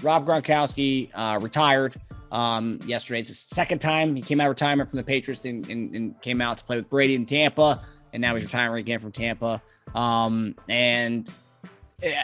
Rob Gronkowski retired yesterday. It's the second time he came out of retirement from the Patriots and came out to play with Brady in Tampa, and now he's retiring again from Tampa. And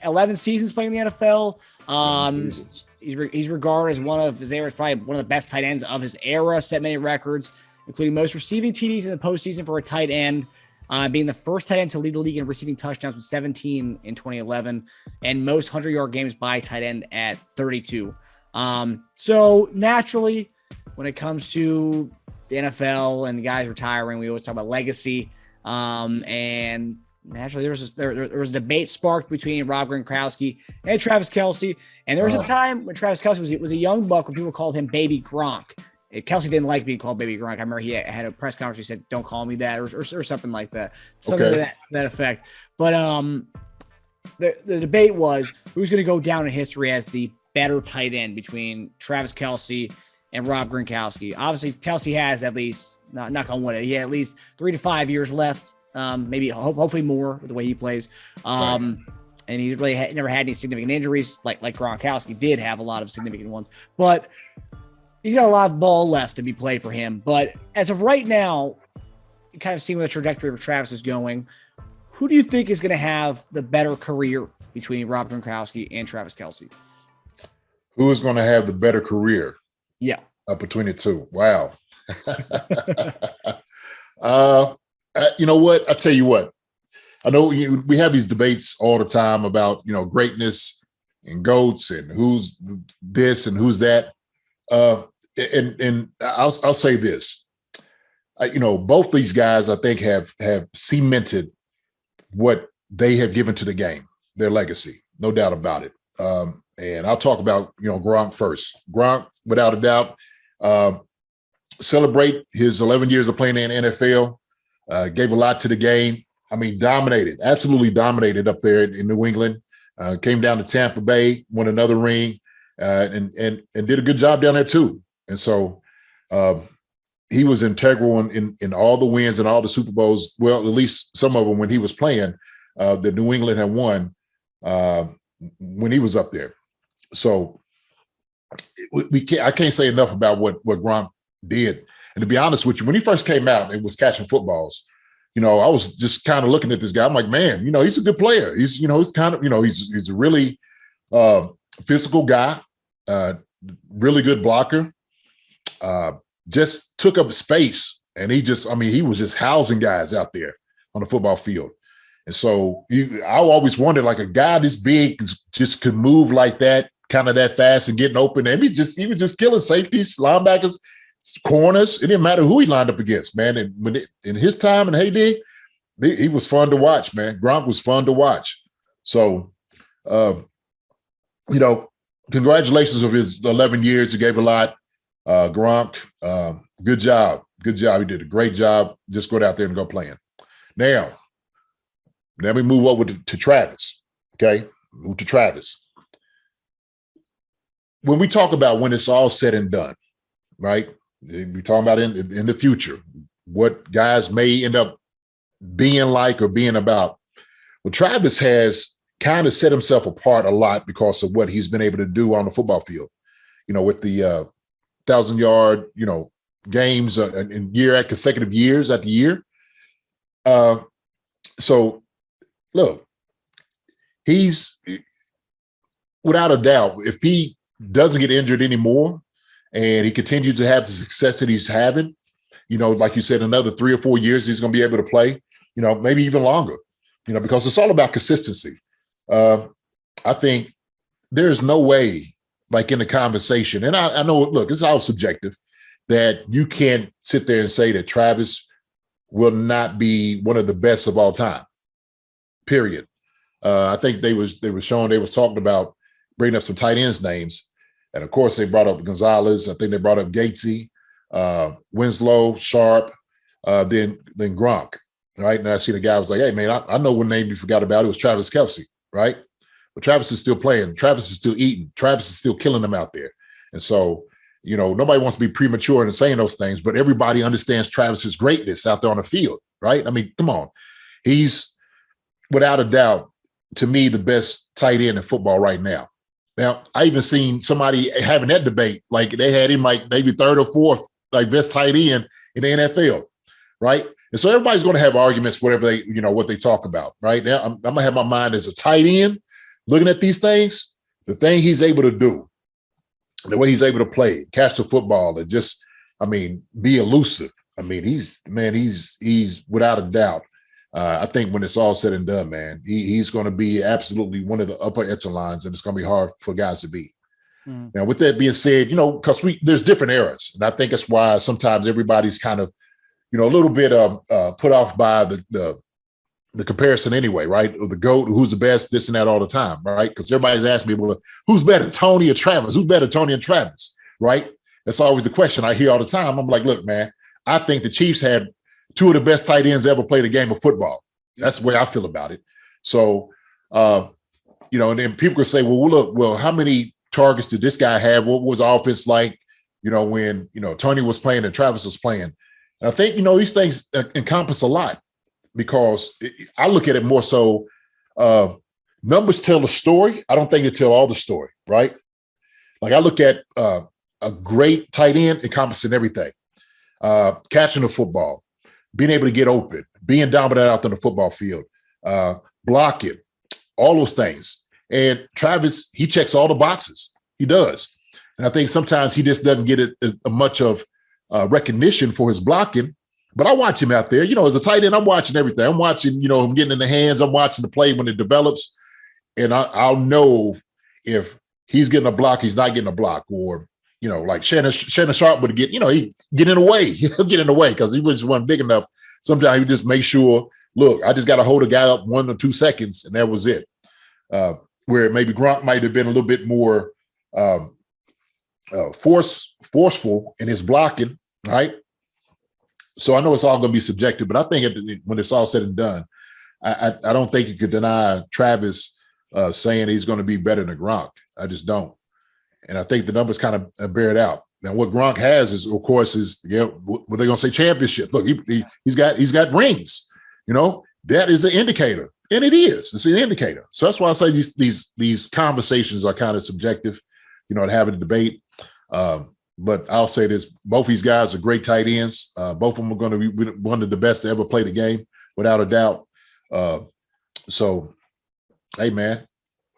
11 seasons playing in the NFL. He's regarded as one of his era's probably one of the best tight ends of his era, set many records, including most receiving TDs in the postseason for a tight end, being the first tight end to lead the league in receiving touchdowns with 17 in 2011, and most 100-yard games by tight end at 32. So naturally, when it comes to the NFL and the guys retiring, we always talk about legacy. And naturally, there was a debate sparked between Rob Gronkowski and Travis Kelce. And there was a time when Travis Kelce was a young buck when people called him Baby Gronk. Kelce didn't like being called Baby Gronk. I remember he had a press conference. He said, "Don't call me that," or something like that. Something to that effect. But the debate was who's going to go down in history as the better tight end between Travis Kelce and Rob Gronkowski. Obviously, Kelce has at least, not on wood, he had at least 3 to 5 years left. Maybe hopefully more with the way he plays. And he's really never had any significant injuries like Gronkowski did have a lot of significant ones. But he's got a lot of ball left to be played for him. But as of right now, you kind of seeing where the trajectory of Travis is going. Who do you think is going to have the better career between Rob Gronkowski and Travis Kelce? Who is going to have the better career? Yeah. Between the two. Wow. You know what? I tell you what. I know we have these debates all the time about, greatness and GOATs and who's this and who's that. And I'll say this. Both these guys, I think, have cemented what they have given to the game, their legacy, no doubt about it. And I'll talk about, Gronk first. Gronk, without a doubt, celebrate his 11 years of playing in the NFL, gave a lot to the game. I mean, absolutely dominated up there in New England, came down to Tampa Bay, won another ring, and did a good job down there too. And so he was integral in all the wins and all the Super Bowls. Well, at least some of them when he was playing, that New England had won when he was up there. So I can't say enough about what Gronk did. And to be honest with you, when he first came out and was catching footballs, I was just kind of looking at this guy. I'm like, man, he's a good player. He's kind of, he's a really physical guy, really good blocker. Just took up space, and he was just housing guys out there on the football field. And so I always wondered, like, a guy this big just could move like that, kind of that fast and getting open. And he was just killing safeties, linebackers, corners. It didn't matter who he lined up against, man. And in his time and heyday, he was fun to watch, man. Gronk was fun to watch. So, congratulations of his 11 years. He gave a lot. Gronk, good job. Good job. He did a great job. Just go out there and go playing. Now, let me move over to Travis. Okay? Move to Travis. When we talk about when it's all said and done, right? We're talking about in the future, what guys may end up being like or being about. Well, Travis has kind of set himself apart a lot because of what he's been able to do on the football field. With the 1,000-yard, games and consecutive years after year. So, look, he's without a doubt, if he doesn't get injured anymore and he continues to have the success that he's having, like you said, another 3 or 4 years, he's going to be able to play, maybe even longer, because it's all about consistency. I think there's no way, like in the conversation, and I know, look, it's all subjective, that you can't sit there and say that Travis will not be one of the best of all time, period. I think they was talking about bringing up some tight ends names. And of course, they brought up Gonzalez. I think they brought up Gatesy, Winslow, Sharp, then Gronk, right? And I see the guy was like, hey, man, I know one name you forgot about. It was Travis Kelce, right? But Travis is still playing. Travis is still eating. Travis is still killing them out there. And so, nobody wants to be premature in saying those things, but everybody understands Travis's greatness out there on the field, right? I mean, come on. He's, without a doubt, to me, the best tight end in football right now. Now, I even seen somebody having that debate. Like they had him like maybe third or fourth, like best tight end in the NFL, right? And so everybody's going to have arguments, whatever they, what they talk about, right? Now, I'm going to have my mind as a tight end looking at these things, the thing he's able to do, the way he's able to play, catch the football, and just, be elusive. He's without a doubt. I think when it's all said and done, man, he's going to be absolutely one of the upper echelons, and it's going to be hard for guys to beat. Mm. Now, with that being said, because there's different eras, and I think that's why sometimes everybody's kind of, a little bit put off by the comparison anyway, right? Or the GOAT, who's the best, this and that all the time, right? Because everybody's asking me, well, who's better, Tony or Travis? Who's better, Tony and Travis, right? That's always the question I hear all the time. I'm like, look, man, I think the Chiefs had two of the best tight ends ever played a game of football. That's the way I feel about it. So, and then people could say, well, how many targets did this guy have? What was the offense like, when, Tony was playing and Travis was playing? And I think, these things encompass a lot because I look at it more so numbers tell the story. I don't think they tell all the story, right? Like I look at a great tight end encompassing everything. Catching the football, being able to get open, being dominant out on the football field, blocking, all those things. And Travis, he checks all the boxes. He does. And I think sometimes he just doesn't get much of recognition for his blocking. But I watch him out there. As a tight end, I'm watching everything. I'm watching, him getting in the hands. I'm watching the play when it develops. And I'll know if he's getting a block, he's not getting a block, or like Shannon Sharp would get, he get in the way. He'll get in the way because he just wasn't big enough. Sometimes he just make sure, look, I just got to hold a guy up 1 or 2 seconds, and that was it. Where maybe Gronk might have been a little bit more forceful in his blocking, right? So I know it's all going to be subjective, but I think when it's all said and done, I don't think you could deny Travis saying he's going to be better than Gronk. I just don't. And I think the numbers kind of bear it out. Now, what Gronk has is, of course, what they're going to say championship. Look, he's got rings. That is an indicator, and it is. It's an indicator. So that's why I say these conversations are kind of subjective. To have a debate. But I'll say this: both these guys are great tight ends. Both of them are going to be one of the best to ever play the game, without a doubt. So, hey, man,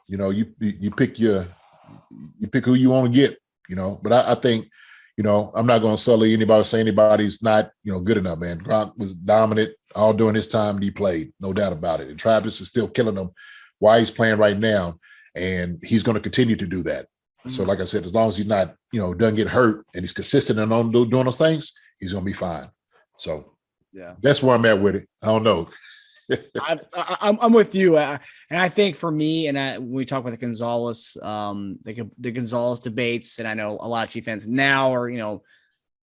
you pick who you want to get, but I think, I'm not going to sully anybody or say anybody's not, good enough, man. Gronk was dominant all during his time he played, no doubt about it. And Travis is still killing him while he's playing right now. And he's going to continue to do that. Mm-hmm. So like I said, as long as he's not, doesn't get hurt and he's consistent and on doing those things, he's going to be fine. So yeah, that's where I'm at with it. I don't know. I'm with you, and I think for me, and when we talk about the Gonzalez, the Gonzalez debates, and I know a lot of Chief fans now are,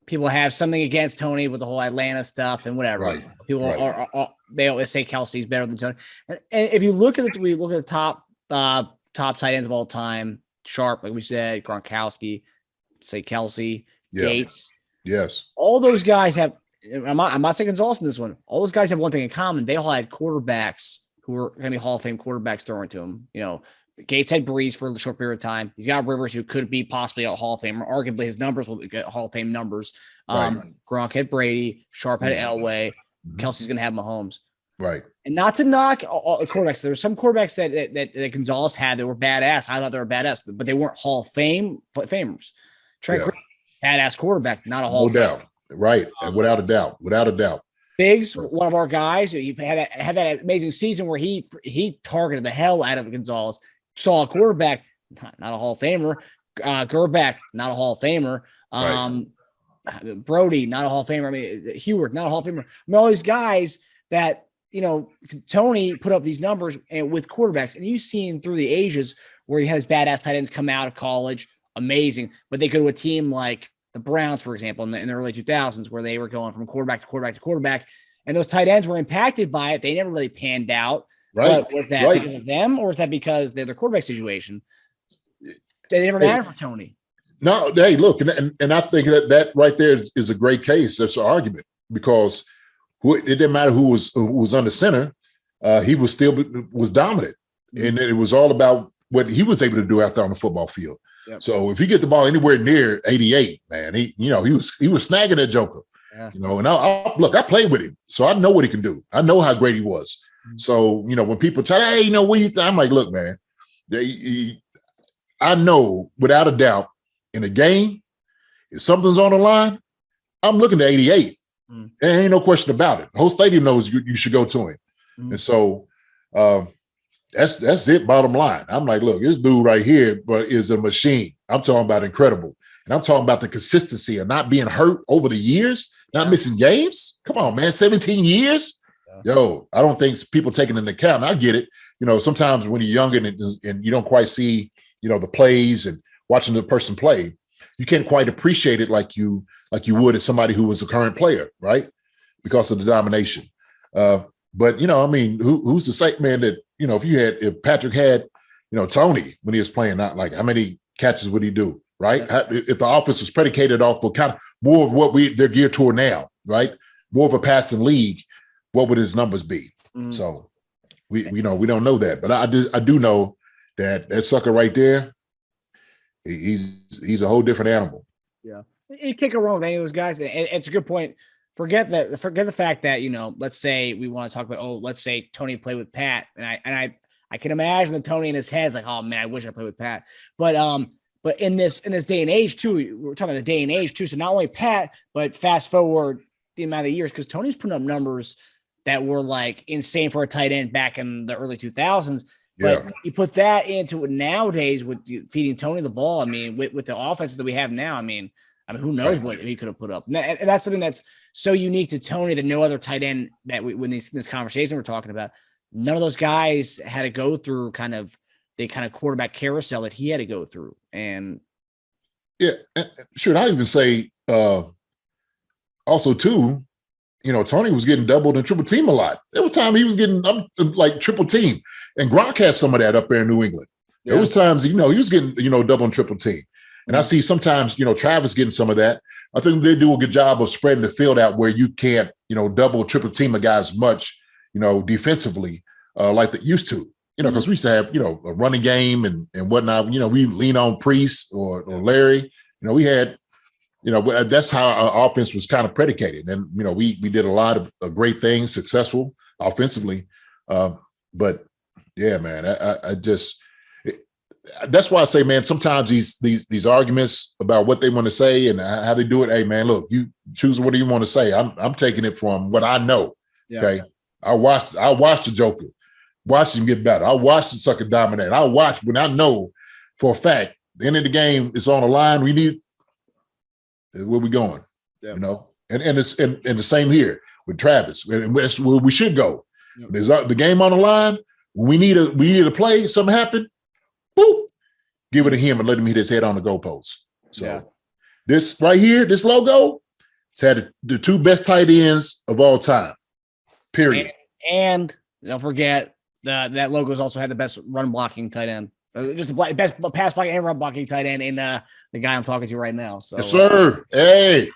people have something against Tony with the whole Atlanta stuff and whatever. Right. People are they always say Kelce's better than Tony, and if you look at the top tight ends of all time, Sharp, like we said, Gronkowski, say Kelce, Gates, yes, all those guys have. I'm not saying Gonzalez in this one. All those guys have one thing in common. They all had quarterbacks who were going to be Hall of Fame quarterbacks throwing to him. Gates had Breeze for a short period of time. He's got Rivers, who could be possibly a Hall of Famer. Arguably, his numbers will get Hall of Fame numbers. Right. Gronk had Brady. Sharp had Elway. Mm-hmm. Kelce's going to have Mahomes. Right. And not to knock all the quarterbacks. There's some quarterbacks that Gonzalez had that were badass. I thought they were badass, but they weren't Hall of Famers. Trent Green, badass quarterback, not a Hall of Famer. Right. Without a doubt. Biggs, one of our guys, he had that amazing season where he targeted the hell out of Gonzalez. Saw a quarterback, not a Hall of Famer. Gerback, not a Hall of Famer. Brody, not a Hall of Famer. Heward, not a Hall of Famer. All these guys that, Tony put up these numbers and with quarterbacks, and you've seen through the ages where he has badass tight ends come out of college, amazing, but they go to a team like the Browns, for example, in the early 2000s, where they were going from quarterback to quarterback to quarterback, and those tight ends were impacted by it. They never really panned out. Right. But was that because of them, or was that because they're their quarterback situation? They never mattered for Tony. No, hey, look, and I think that right there is a great case. That's an argument because it didn't matter who was under center. He was still was dominant, and it was all about what he was able to do out there on the football field. Yep. So if he get the ball anywhere near 88, man, he was snagging that joker. Yeah. And I played with him, so I know what he can do. I know how great he was. Mm-hmm. So when people try, hey, what do you think? I'm like, look, man, I know without a doubt in a game, if something's on the line, I'm looking at 88. Mm. There ain't no question about it. The whole stadium knows you should go to him. Mm. And so that's it, bottom line. I'm like, look, this dude right here is a machine. I'm talking about incredible. And I'm talking about the consistency of not being hurt over the years, not missing games. Come on, man, 17 years? Yeah. Yo, I don't think people taking into account. I get it. Sometimes when you're young and you don't quite see, the plays and watching the person play, you can't quite appreciate it like you would as somebody who was a current player, right? Because of the domination. But who's to say, man, that if Patrick had, Tony when he was playing, not like how many catches would he do, right? If the offense was predicated off of kind of more of what they're geared toward now, right? More of a passing league, what would his numbers be? Mm. So we don't know that, but I do know that sucker right there, he's a whole different animal. Yeah, you can't go wrong with any of those guys. It's a good point. Forget the fact that let's say we want to talk about let's say Tony played with Pat, and I can imagine that Tony in his head's like, oh man, I wish I played with Pat. But in this day and age too, we're talking about the day and age too. So not only Pat, but fast forward the amount of years, because Tony's putting up numbers that were like insane for a tight end back in the early 2000s. But you put that into it nowadays with feeding Tony the ball. I mean, with the offenses that we have now, I mean, who knows what he could have put up. And that's something that's so unique to Tony that no other tight end that when this conversation we're talking about, none of those guys had to go through the quarterback carousel that he had to go through. And sure. I even say also too, Tony was getting doubled and triple team a lot. There was time he was getting like triple team, and Gronk had some of that up there in New England. Yeah. There was times, he was getting, double and triple team. And I see sometimes, Travis getting some of that. I think they do a good job of spreading the field out where you can't, double, triple team a guy as much, defensively like they used to, because we used to have, a running game and whatnot. We lean on Priest or Larry. We had, that's how our offense was kind of predicated. And, we did a lot of great things, successful offensively. But yeah, man, I just, that's why I say, man, sometimes these arguments about what they want to say and how they do it. Hey, man, look, you choose what you want to say. I'm taking it from what I know. Yeah. Okay. I watched the Joker, watched him get better. I watched the sucker dominate. I watched when I know for a fact the end of the game is on the line. We need where we going, and it's and the same here with Travis. And that's where we should go. Yeah. There's the game on the line. When we need a play, something happen. Boop, give it to him and let him hit his head on the goalpost. So this right here, this logo, it's had the two best tight ends of all time. Period. And don't forget that logo's also had the best run blocking tight end. Just the best pass blocking and run blocking tight end in the guy I'm talking to right now. So yes, sir. Hey.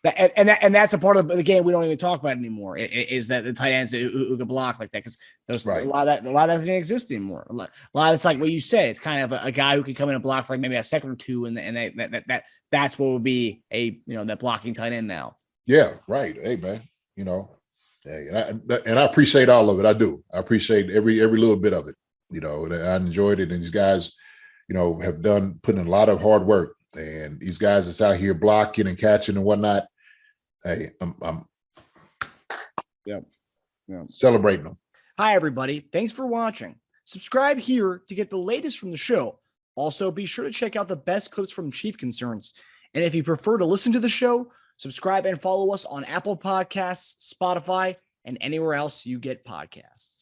and that's a part of the game we don't even talk about anymore. Is that the tight ends who can block like that, because a lot of that doesn't even exist anymore. A lot of it's like what you said. It's kind of a guy who can come in and block for like maybe a second or two, and that's what would be that blocking tight end now. Yeah, right. Hey, man, hey, and I appreciate all of it. I do. I appreciate every little bit of it. And I enjoyed it, and these guys, have put in a lot of hard work. And these guys that's out here blocking and catching and whatnot, hey, I'm celebrating them. Hi, everybody. Thanks for watching. Subscribe here to get the latest from the show. Also, be sure to check out the best clips from Chief Concerns. And if you prefer to listen to the show, subscribe and follow us on Apple Podcasts, Spotify, and anywhere else you get podcasts.